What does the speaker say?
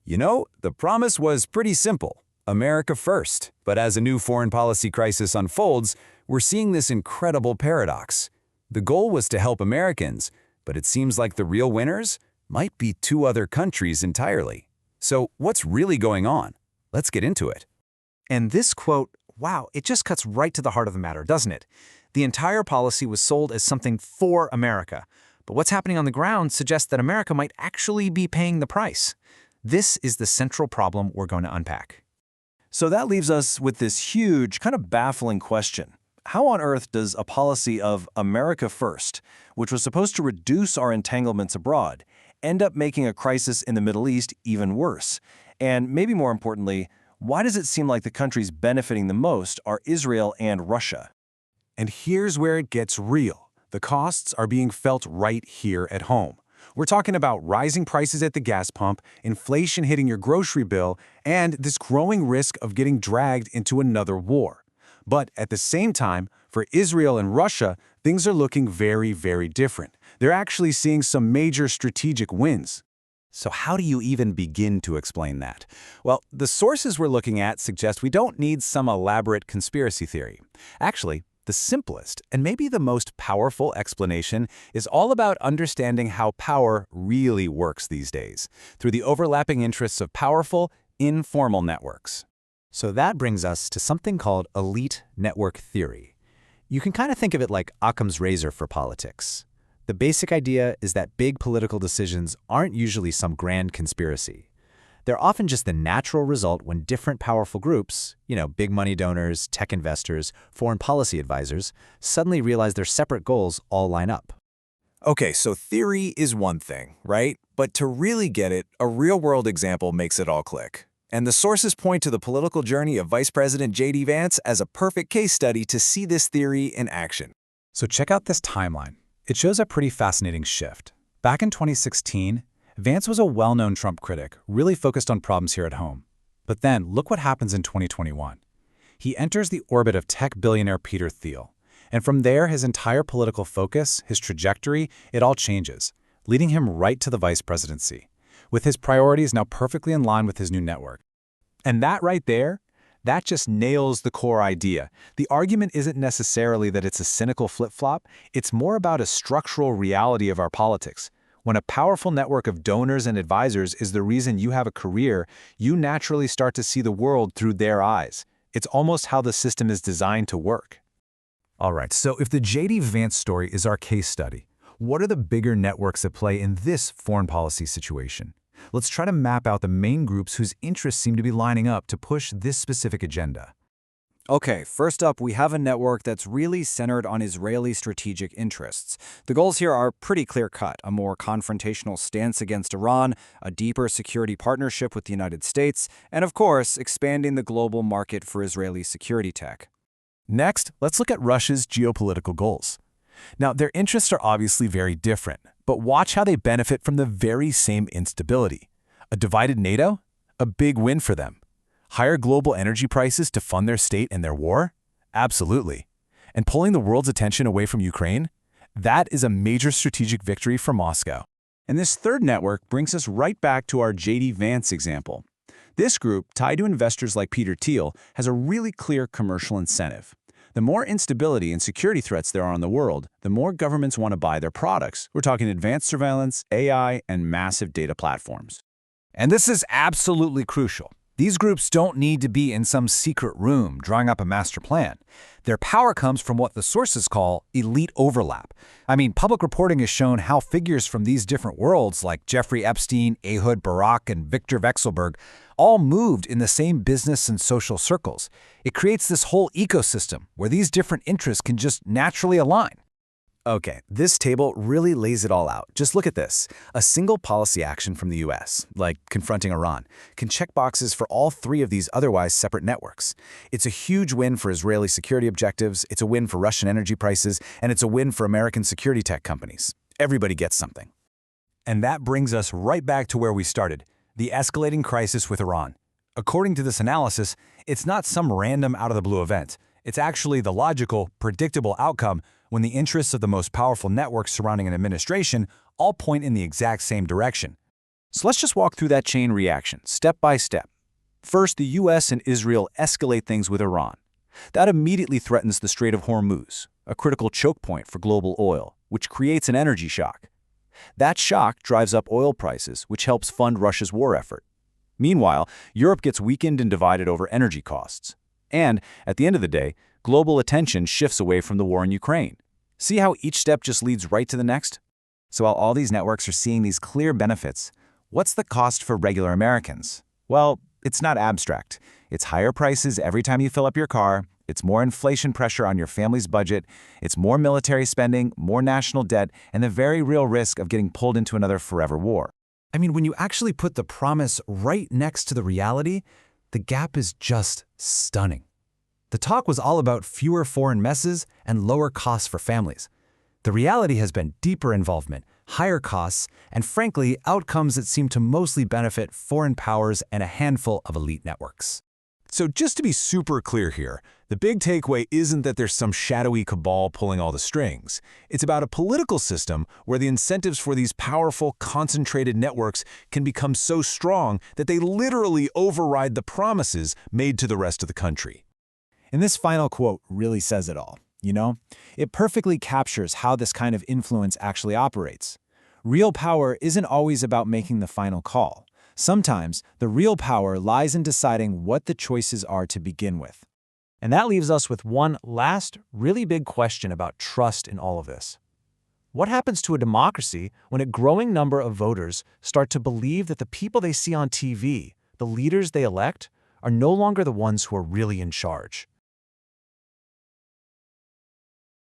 The promise was pretty simple. America first. But as a new foreign policy crisis unfolds, we're seeing this incredible paradox. The goal was to help Americans, but it seems like the real winners might be two other countries entirely. So what's really going on? Let's get into it. And this quote, wow, it just cuts right to the heart of the matter, doesn't it? The entire policy was sold as something for America. But what's happening on the ground suggests that America might actually be paying the price. This is the central problem we're going to unpack. So that leaves us with this huge, kind of baffling question. How on earth does a policy of America first, which was supposed to reduce our entanglements abroad, end up making a crisis in the Middle East even worse? And maybe more importantly, why does it seem like the countries benefiting the most are Israel and Russia? And here's where it gets real. The costs are being felt right here at home. We're talking about rising prices at the gas pump, inflation hitting your grocery bill, and this growing risk of getting dragged into another war. But at the same time, for Israel and Russia, things are looking very, very different. They're actually seeing some major strategic wins. So how do you even begin to explain that? Well, the sources we're looking at suggest we don't need some elaborate conspiracy theory. Actually, the simplest and maybe the most powerful explanation is all about understanding how power really works these days, through the overlapping interests of powerful, informal networks. So that brings us to something called elite network theory. You can kind of think of it like Occam's razor for politics. The basic idea is that big political decisions aren't usually some grand conspiracy. They're often just the natural result when different powerful groups, big money donors, tech investors, foreign policy advisors, suddenly realize their separate goals all line up. Okay, so theory is one thing, right? But to really get it, a real-world example makes it all click. And the sources point to the political journey of Vice President J.D. Vance as a perfect case study to see this theory in action. So check out this timeline. It shows a pretty fascinating shift. Back in 2016, Vance was a well-known Trump critic, really focused on problems here at home. But then, look what happens in 2021. He enters the orbit of tech billionaire Peter Thiel. And from there, his entire political focus, his trajectory, it all changes, leading him right to the vice presidency, with his priorities now perfectly in line with his new network. And that right there, that just nails the core idea. The argument isn't necessarily that it's a cynical flip-flop, it's more about a structural reality of our politics. When a powerful network of donors and advisors is the reason you have a career, you naturally start to see the world through their eyes. It's almost how the system is designed to work. All right, so if the J.D. Vance story is our case study, what are the bigger networks at play in this foreign policy situation? Let's try to map out the main groups whose interests seem to be lining up to push this specific agenda. Okay, first up, we have a network that's really centered on Israeli strategic interests. The goals here are pretty clear-cut: a more confrontational stance against Iran, a deeper security partnership with the United States, and of course, expanding the global market for Israeli security tech. Next, let's look at Russia's geopolitical goals. Now, their interests are obviously very different, but watch how they benefit from the very same instability. A divided NATO? A big win for them. Higher global energy prices to fund their state and their war? Absolutely. And pulling the world's attention away from Ukraine? That is a major strategic victory for Moscow. And this third network brings us right back to our J.D. Vance example. This group, tied to investors like Peter Thiel, has a really clear commercial incentive. The more instability and security threats there are in the world, the more governments want to buy their products. We're talking advanced surveillance, AI, and massive data platforms. And this is absolutely crucial. These groups don't need to be in some secret room drawing up a master plan. Their power comes from what the sources call elite overlap. I mean, public reporting has shown how figures from these different worlds like Jeffrey Epstein, Ehud Barak, and Victor Vekselberg all moved in the same business and social circles. It creates this whole ecosystem where these different interests can just naturally align. Okay, this table really lays it all out. Just look at this. A single policy action from the US, like confronting Iran, can check boxes for all three of these otherwise separate networks. It's a huge win for Israeli security objectives, it's a win for Russian energy prices, and it's a win for American security tech companies. Everybody gets something. And that brings us right back to where we started, the escalating crisis with Iran. According to this analysis, it's not some random out-of-the-blue event. It's actually the logical, predictable outcome when the interests of the most powerful networks surrounding an administration all point in the exact same direction. So let's just walk through that chain reaction, step by step. First, the US and Israel escalate things with Iran. That immediately threatens the Strait of Hormuz, a critical choke point for global oil, which creates an energy shock. That shock drives up oil prices, which helps fund Russia's war effort. Meanwhile, Europe gets weakened and divided over energy costs. And, at the end of the day, global attention shifts away from the war in Ukraine. See how each step just leads right to the next? So while all these networks are seeing these clear benefits, what's the cost for regular Americans? Well, it's not abstract. It's higher prices every time you fill up your car, it's more inflation pressure on your family's budget, it's more military spending, more national debt, and the very real risk of getting pulled into another forever war. I mean, when you actually put the promise right next to the reality, the gap is just stunning. The talk was all about fewer foreign messes and lower costs for families. The reality has been deeper involvement, higher costs, and frankly, outcomes that seem to mostly benefit foreign powers and a handful of elite networks. So just to be super clear here, the big takeaway isn't that there's some shadowy cabal pulling all the strings. It's about a political system where the incentives for these powerful, concentrated networks can become so strong that they literally override the promises made to the rest of the country. And this final quote really says it all, you know? It perfectly captures how this kind of influence actually operates. Real power isn't always about making the final call. Sometimes, the real power lies in deciding what the choices are to begin with. And that leaves us with one last, really big question about trust in all of this. What happens to a democracy when a growing number of voters start to believe that the people they see on TV, the leaders they elect, are no longer the ones who are really in charge?